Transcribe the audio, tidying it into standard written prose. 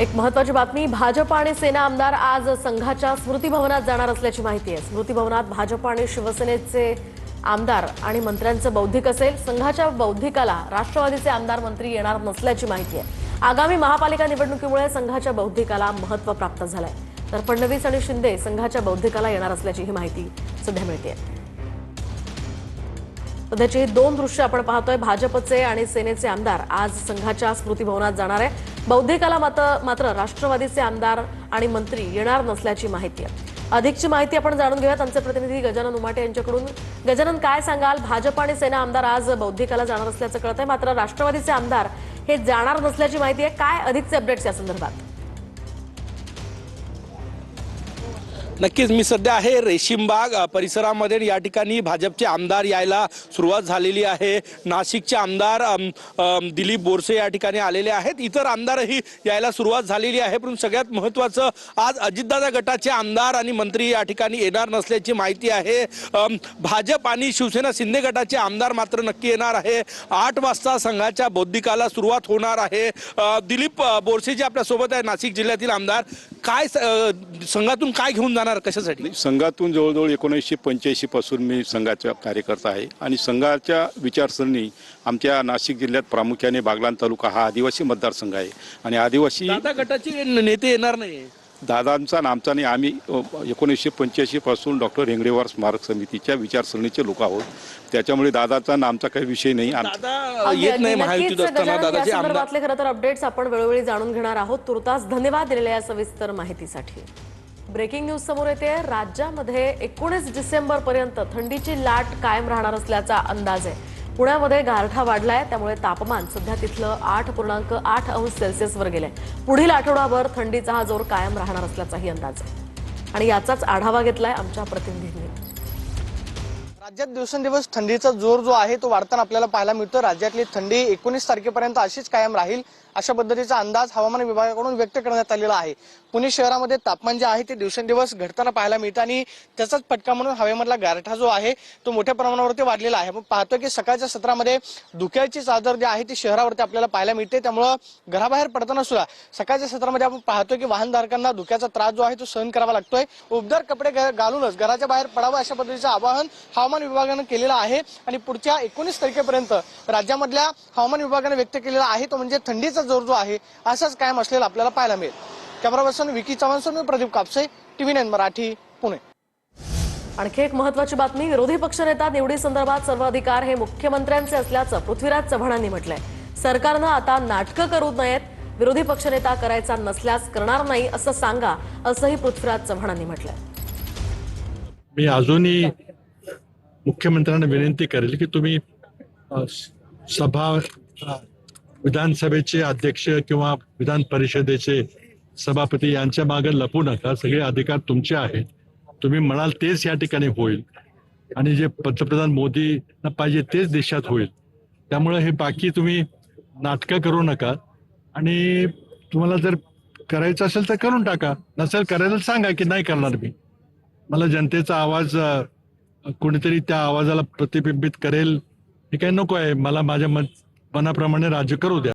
एक महत्त्वाची बातमी, भाजप आणि सेना आमदार आज संघाच्या स्मृती भवनात जाणार असल्याची माहिती आहे। स्मृती भवनात भाजप आणि शिवसेनेचे आमदार आणि मंत्र्यांचं बौद्धिक असेल। संघाच्या बौद्धिकाला राष्ट्रवादीचे आमदार मंत्री येणार नसल्याची माहिती आहे। आगामी महापालिका निवडणुकीमुळे संघाच्या बौद्धिकाला महत्त्व प्राप्त झालंय, तर फडणवीस आणि शिंदे संघाच्या बौद्धिकाला येणार असल्याची ही माहिती सध्या मिळते। सध्याची दोन दृश्य आपण पाहतोय। भाजपचे आणि सेनेचे आमदार आज संघाच्या स्मृती भवनात जाणार आहे। बौद्धिकाला मात्र राष्ट्रवादीचे आमदार आणि मंत्री येणार नसल्याची माहिती आहे। अधिकची माहिती आपण जाणून घेऊयात आमचे प्रतिनिधी गजानन उमाटे यांच्याकडून। गजानन, काय सांगाल? भाजप आणि सेना आमदार आज बौद्धिकाला जाणार असल्याचं कळतंय, मात्र राष्ट्रवादीचे आमदार हे जाणार नसल्याची माहिती आहे। काय अधिकचे अपडेट्स या संदर्भात? नक्कीच मी सध्या आहे रेशीमबाग परिसरामध्ये। या ठिकाणी भाजपचे आमदार यायला सुरुवात झालेली आहे। नाशिकचे आमदार दिलीप बोरसे या ठिकाणी आलेले आहेत। इतर आमदारही यायला सुरुवात झालेली आहे। पण सगळ्यात महत्त्वाचं, आज अजितदादा गटाचे आमदार आणि मंत्री या ठिकाणी येणार नसल्याची माहिती आहे। भाजप आणि शिवसेना शिंदे गटाचे आमदार मात्र नक्की येणार आहे। 8 वाजता संघाच्या बौद्धिकाला सुरुवात होणार आहे। दिलीप बोरसे जे आपल्यासोबत आहे, नाशिक जिल्ह्यातील आमदार, काय संघातून काय घेऊन जाणार, कशासाठी? संघातून जवळजवळ 1985 पासून मी संघाचा कार्यकर्ता आहे आणि संघाच्या विचारसरणी आमच्या नाशिक जिल्ह्यात प्रामुख्याने बागलाण तालुका हा आदिवासी मतदारसंघ आहे आणि आदिवासी दादा गटाचे नेते येणार नाही। दादांचा आणि आमचा नाही, आम्ही 1985 पासून डॉक्टर हेंगडेवार स्मारक समितीच्या विचारसरणीचे लोक आहोत। त्याच्यामुळे दादाचा आणि आमचा काही विषय नाही। दादा येत नाही महायुतीत असताना दादाचे आमदार। खरं तर अपडेट्स आपण वेळोवेळी जाणून घेणार आहोत। तुर्तास धन्यवाद दिलेल्या सविस्तर माहितीसाठी। ब्रेकिंग न्यूज समोर येते। राज्यामध्ये 19 डिसेंबर पर्यंत थंडीची लाट कायम राहणार असल्याचा अंदाज आहे। पुण्यामध्ये गारठा वाढलाय, त्यामुळे तापमान सध्या तिथलं 8.8 अंश सेल्सिअसवर गेलंय। पुढील आठवडाभर थंडीचा हा जोर कायम राहणार असल्याचाही अंदाज आहे आणि याचाच आढावा घेतलाय आमच्या प्रतिनिधींनी। राज्यात दिवसेंदिवस थंडीचा जोर जो आहे तो वाढताना आपल्याला पाहायला मिळतो। राज्यातली थंडी 19 तारखेपर्यंत अशीच कायम राहील अशा पद्धतीचा अंदाज हवामान विभागाकडून व्यक्त करण्यात आलेला आहे। पुणे शहरामध्ये तापमान जे आहे ते दिवसेंदिवस घटताना पाहायला मिळतं आणि त्याचाच फटका म्हणून हवेमधला गारठा जो आहे तो मोठ्या प्रमाणावरती वाढलेला आहे। आपण पाहतो की सकाळच्या सत्रामध्ये धुक्याची चादर जी आहे ती शहरावरती आपल्याला पाहायला मिळते। त्यामुळे घराबाहेर पडताना सुद्धा सकाळच्या सत्रामध्ये आपण पाहतो की वाहनधारकांना धुक्याचा त्रास जो आहे तो सहन करावा लागतोय। उबदार कपडे घालूनच घराच्या बाहेर पडावं अशा पद्धतीचं आवाहन हवामान विभागानं केलेलं आहे आणि पुढच्या 19 तारखेपर्यंत राज्यामधल्या हवामान विभागाने व्यक्त केलेला आहे तो म्हणजे थंडीचा जोर जो आहे असाच कायम असलेला आपल्याला पाहायला मिळेल। कॅमेरा पर्सन विकी चव्हाणसह मी प्रदीप कापसे, TV9 मराठी, पुणे। आणखी एक महत्त्वाची बातमी, विरोधी पक्षनेता निवडीसंदर्भात सर्व अधिकार हे मुख्यमंत्र्यांचे असल्याचं पृथ्वीराज चव्हाणांनी म्हटलंय। सरकारनं आता नाटकं करू नयेत, विरोधी पक्षनेता करायचा नसल्यास करणार नाही असं सांगा, असंही पृथ्वीराज चव्हाणांनी म्हटलंय। मी अजूनही मुख्यमंत्र्यांना विनंती करेल की तुम्ही विधानसभेचे अध्यक्ष किंवा विधान परिषदेचे सभापती यांच्या मागे लपू नका। सगळे अधिकार तुमचे आहेत, तुम्ही म्हणाल तेच या ठिकाणी होईल आणि जे पंतप्रधान मोदींना पाहिजे तेच देशात होईल। त्यामुळे हे बाकी तुम्ही नाटकं करू नका आणि तुम्हाला जर करायचं असेल तर करून टाका, नसेल करायला सांगा की नाही करणार मी। मला जनतेचा आवाज कोणीतरी त्या आवाजाला प्रतिबिंबित करेल हे काही नको आहे। मला माझ्या मनाप्रमाणे राज्य करू द्या।